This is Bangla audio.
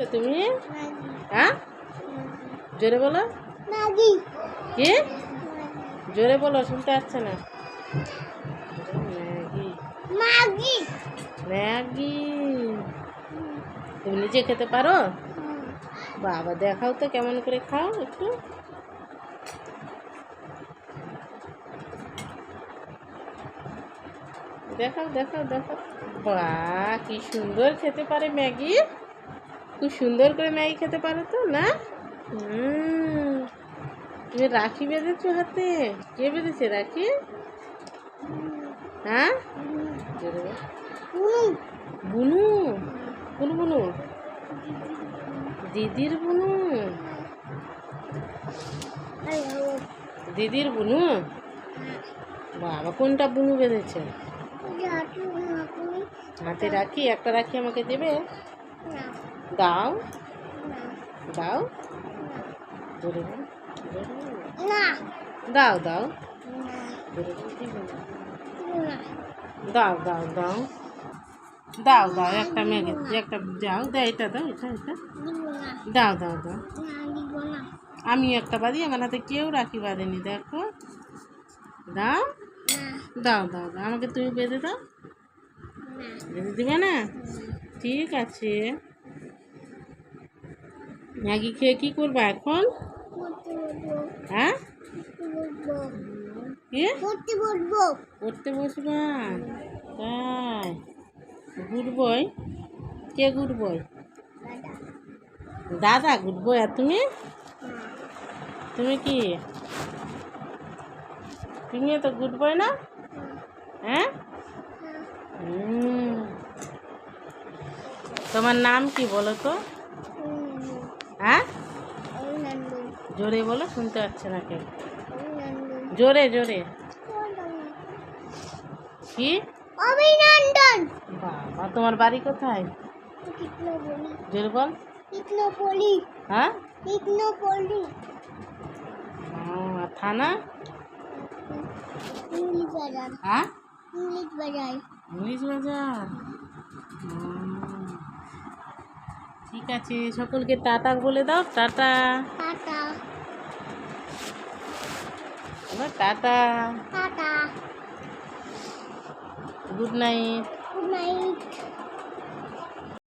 তুমি হ্যাঁ জোরে বলো কি জোরে বলো শুনতে পাচ্ছে না ম্যাগি ম্যাগি তুমি নিজে খেতে পারো বাবা দেখাও তো কেমন করে খাও একটু দেখাও দেখাও দেখাও বাহ কি সুন্দর খেতে পারে ম্যাগি খুব সুন্দর করে ম্যাগি খেতে পারো তো না তুমি রাখি বেঁধেছো হাতে কে বেঁধেছে রাখি হ্যাঁ বুনু কোন বুনু দিদির বুনু দিদির বুনু বাবা কোনটা বুনু বেঁধেছে হাতে রাখি একটা রাখি আমাকে দেবে দাও দাও দাও দাও দাও দাও দাও দাও দাও একটা মেঘে একটা দাও দাও এটা দাও এটা এটা দাও দাও দাও আমি একটা বাঁধি আমার হাতে কেউ রাখি বাঁধেনি দেখো দাও দাও দাও দাও আমাকে তুমি বেঁধে দাও বেঁধে দিবে না ঠিক আছে ম্যাগি খেয়ে কি করবা এখন হ্যাঁ পড়তে বসবা তাই গুড বয় কে গুড বয় দাদা গুড বয় আর তুমি তুমি কি তুমিও তো গুড বয় না হ্যাঁ তোমার নাম কি বলো তো হ্যাঁ জোরে বলো শুনতে পাচ্ছে না কেউ জোরে জোরে কি অভিনন্দন বাবা তোমার বাড়ি কোথায় জোরে বল হ্যাঁ আর থানা হ্যাঁ ইংলিশ বাজার ঠিক আছে সকলকে টাটা বলে দাও টাটা টাটা গুড নাইট